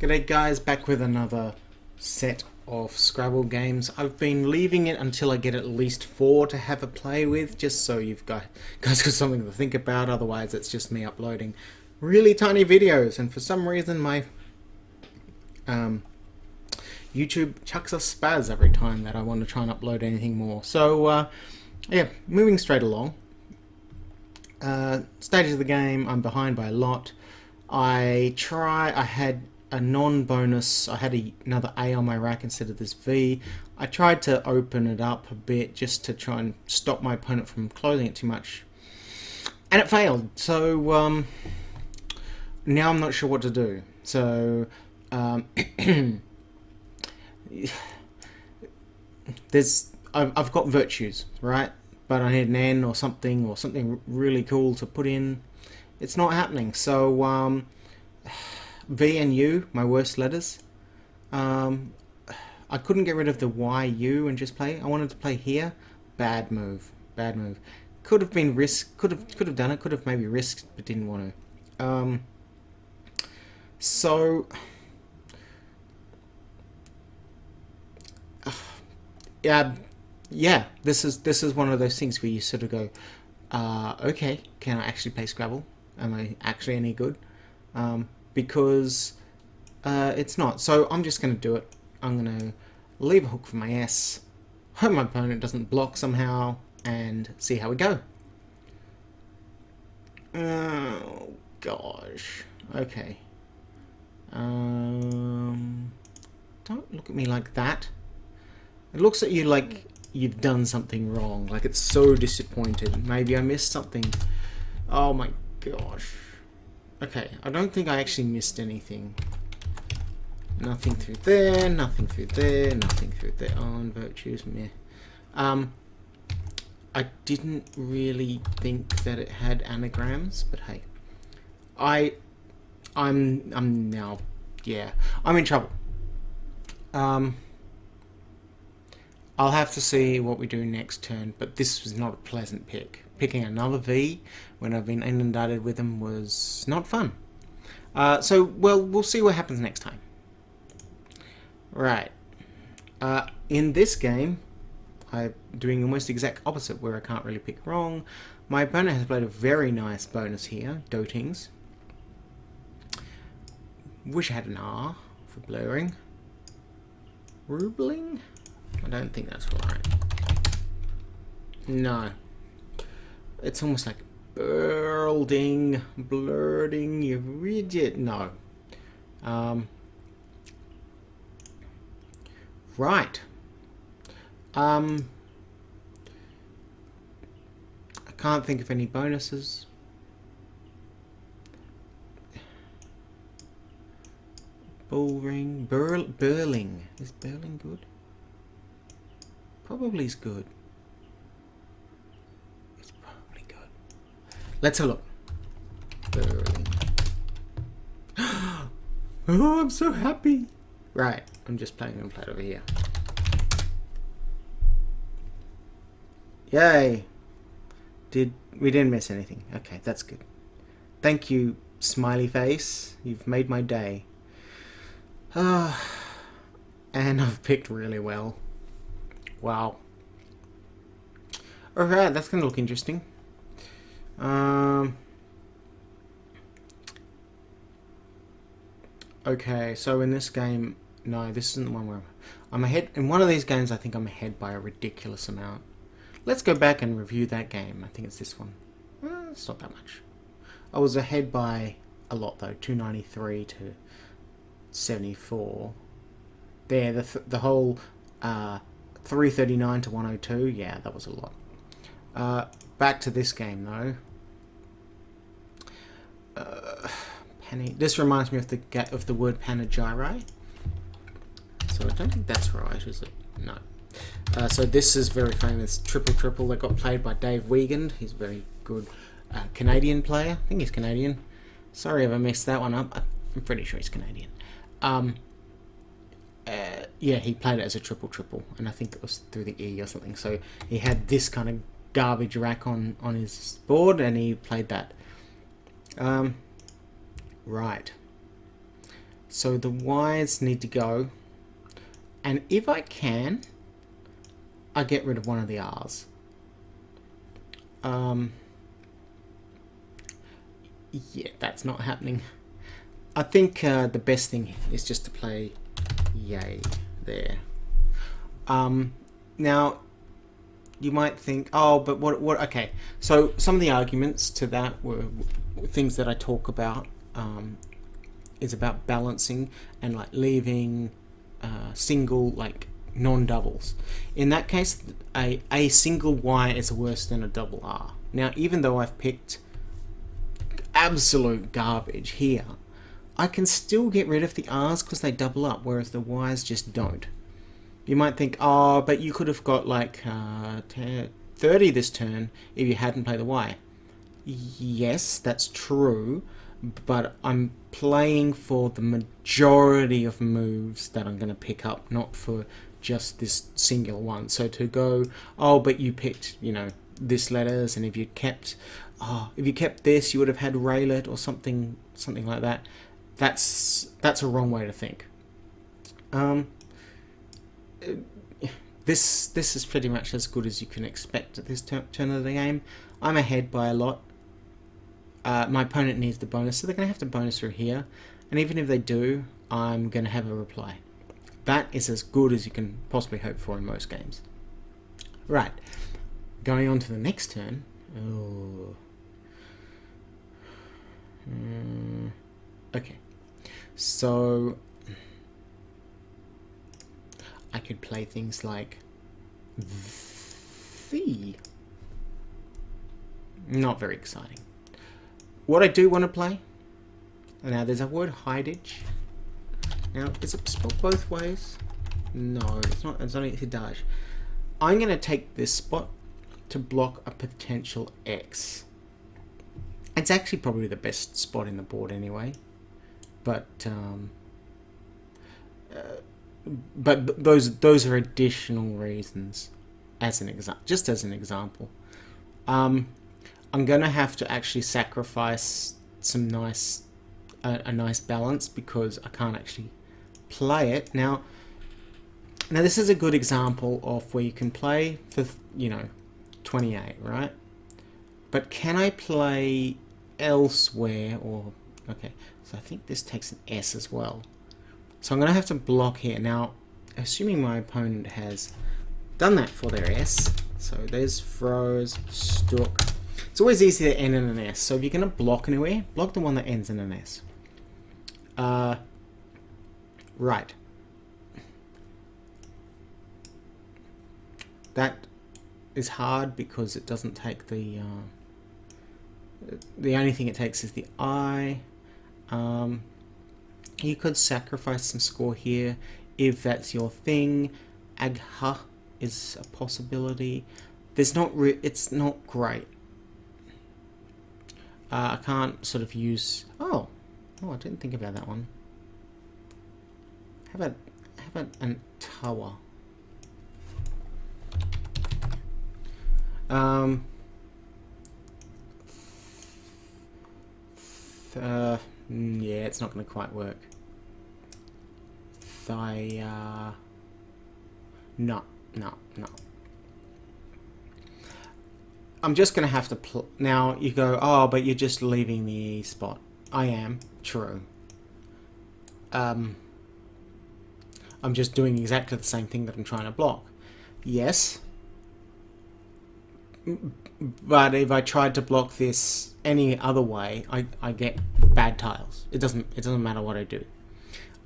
G'day guys, back with another set of Scrabble games. I've been leaving it until I get at least 4 to have a play with, just so you've guys got something to think about, otherwise it's just me uploading really tiny videos, and for some reason my YouTube chucks a spaz every time that I want to try and upload anything more. So yeah, moving straight along. Stages of the game, I'm behind by a lot. I had a non-bonus. I had another A on my rack instead of this V. I tried to open it up a bit just to try and stop my opponent from closing it too much, and it failed. So now I'm not sure what to do. So I've got virtues, right? But I need an N or something really cool to put in. It's not happening. So V and U, my worst letters. I couldn't get rid of the YU and just play. I wanted to play here. Bad move. Bad move. Could have been risk. Could have done it. Could have maybe risked, but didn't want to. So yeah. This is one of those things where you sort of go, okay, can I actually play Scrabble? Am I actually any good? Because it's not. So I'm just going to do it. I'm going to leave a hook for my S, hope my opponent doesn't block somehow, and see how we go. Oh, gosh. Okay. Don't look at me like that. It looks at you like you've done something wrong. Like it's so disappointed. Maybe I missed something. Oh my gosh. Okay, I don't think I actually missed anything. Nothing through there, nothing through there, nothing through there. Oh, and virtues, meh. I didn't really think that it had anagrams, but hey. I'm now, yeah, I'm in trouble. I'll have to see what we do next turn, but this was not a pleasant pick. Picking another V when I've been inundated with them was not fun. So, well, we'll see what happens next time. Right. In this game, I'm doing almost the exact opposite, where I can't really pick wrong. My opponent has played a very nice bonus here, Dotings. Wish I had an R for blurring. Rubling? I don't think that's right. No. It's almost like blurring, you rigid. No. Right. I can't think of any bonuses. Bullring, burling. Is burling good? Probably is good. It's probably good. Let's have a look. Burling. Oh, I'm so happy. Right, I'm just playing on plate over here. Yay. We didn't miss anything. Okay, that's good. Thank you, smiley face. You've made my day. And I've picked really well. Wow. Alright, that's going to look interesting. Okay, so in this game... No, this isn't the one where I'm ahead. In one of these games, I think I'm ahead by a ridiculous amount. Let's go back and review that game. I think it's this one. It's not that much. I was ahead by a lot, though. 293 to 74. There, the whole... 339 to 102, yeah, that was a lot. Back to this game, though. Penny. This reminds me of the word panegyri. So I don't think that's right, is it? No. So this is very famous triple that got played by Dave Wiegand. He's a very good Canadian player. I think he's Canadian. Sorry if I messed that one up. I'm pretty sure he's Canadian. Yeah, he played it as a triple, and I think it was through the E or something. So he had this kind of garbage rack on his board, and he played that. Right. So the Y's need to go. And if I can, I get rid of one of the R's. Yeah, that's not happening. I think the best thing is just to play yay there. Now, you might think, oh, but what? Okay, so some of the arguments to that were things that I talk about. Is about balancing and like leaving single, like non-doubles. In that case, a single Y is worse than a double R. Now, even though I've picked absolute garbage here, I can still get rid of the R's because they double up, whereas the Y's just don't. You might think, oh, but you could have got like 30 this turn if you hadn't played the Y. Yes, that's true, but I'm playing for the majority of moves that I'm going to pick up, not for just this singular one. So to go, oh, but you picked, you know, this letters, and if you kept this, you would have had Raylet or something like that. That's a wrong way to think. This is pretty much as good as you can expect at this turn of the game. I'm ahead by a lot. My opponent needs the bonus, so they're going to have to bonus through here. And even if they do, I'm going to have a reply. That is as good as you can possibly hope for in most games. Right. Going on to the next turn. Oh. Okay. So I could play things like the. Not very exciting. What I do want to play, now there's a word hidage. Now, is it spelled both ways? No, it's not. It's only hidage. I'm going to take this spot to block a potential X. It's actually probably the best spot in the board anyway. But those are additional reasons, as an just as an example. I'm going to have to actually sacrifice some a nice balance because I can't actually play it. Now this is a good example of where you can play for, 28, right? But can I play elsewhere? Or okay, so I think this takes an S as well. So I'm going to have to block here. Now, assuming my opponent has done that for their S, so there's throws, stook. It's always easy to end in an S. So if you're going to block anywhere, block the one that ends in an S. Right. That is hard because it doesn't take the only thing it takes is the I. You could sacrifice some score here if that's your thing. Agha is a possibility. It's not great. I can't sort of use. Oh, I didn't think about that one. How about an tower? Yeah, it's not going to quite work. No. I'm just going to have to now you go, oh, but you're just leaving the E spot. I am, true. I'm just doing exactly the same thing that I'm trying to block. Yes. But if I tried to block this any other way, I get bad tiles. It doesn't matter what I do.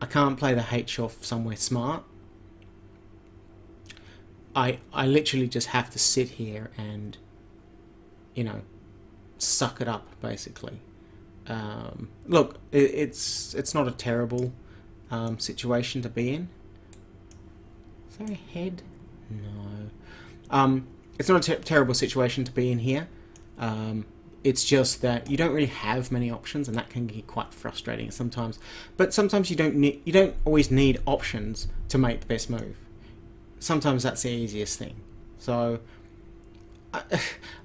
I can't play the H off somewhere smart. I literally just have to sit here and, suck it up, basically. Look, it's not a terrible situation to be in. Is there a head? No. It's not a terrible situation to be in here. It's just that you don't really have many options, and that can get quite frustrating sometimes. But sometimes you don't always need options to make the best move. Sometimes that's the easiest thing. So,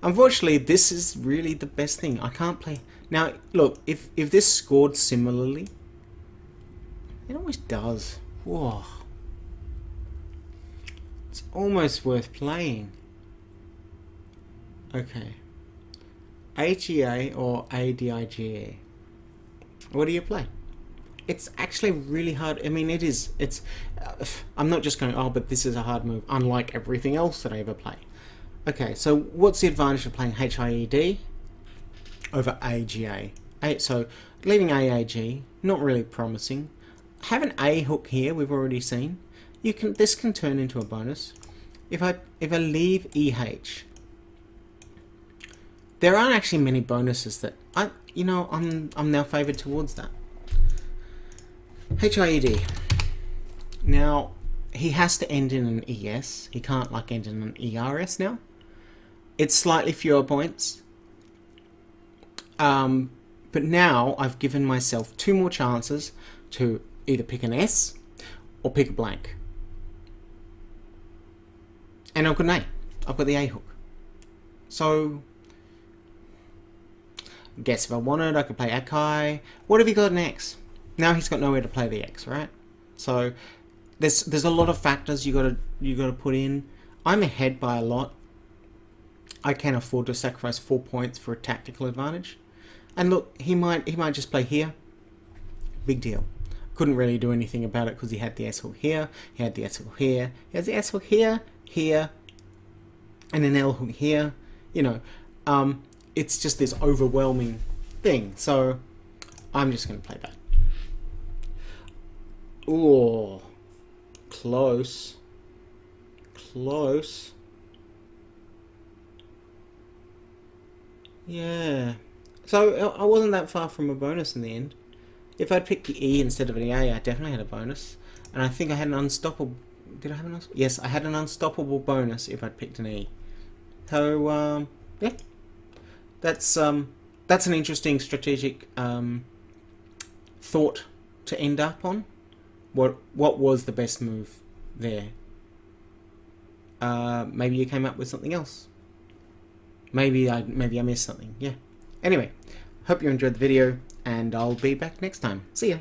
unfortunately, this is really the best thing. I can't play now. Look, if this scored similarly, It always does. Whoa. It's almost worth playing. Okay. AGA or ADIGA? What do you play? It's actually really hard. I mean, it is. It's. I'm not just going, oh, but this is a hard move, unlike everything else that I ever play. Okay, so what's the advantage of playing HIED over AGA? So leaving AAG, not really promising. Have an A hook here. We've already seen. This can turn into a bonus. If I leave EH, there aren't actually many bonuses that I'm now favoured towards that. HIED. Now he has to end in an ES. He can't end in an ERS now. It's slightly fewer points. But now I've given myself 2 more chances to either pick an S or pick a blank. And I've got an A. I've got the A hook. So, I guess if I wanted, I could play Akai. What have you got next? Now he's got nowhere to play the X, right? So, there's a lot of factors you gotta put in. I'm ahead by a lot. I can afford to sacrifice 4 points for a tactical advantage. And look, he might just play here. Big deal. Couldn't really do anything about it because he had the S hook here, he had the S hook here, he has the S hook here, here, and an L hook here. It's just this overwhelming thing. So I'm just going to play that. Oh, close. Close. Yeah. So I wasn't that far from a bonus in the end. If I'd picked the E instead of the A, I definitely had a bonus. And I think I had an unstoppable... Did I have an unstoppable? Yes, I had an unstoppable bonus if I'd picked an E. So, yeah. That's an interesting strategic thought to end up on. What was the best move there? Maybe you came up with something else. Maybe I missed something. Yeah. Anyway, hope you enjoyed the video, and I'll be back next time. See ya.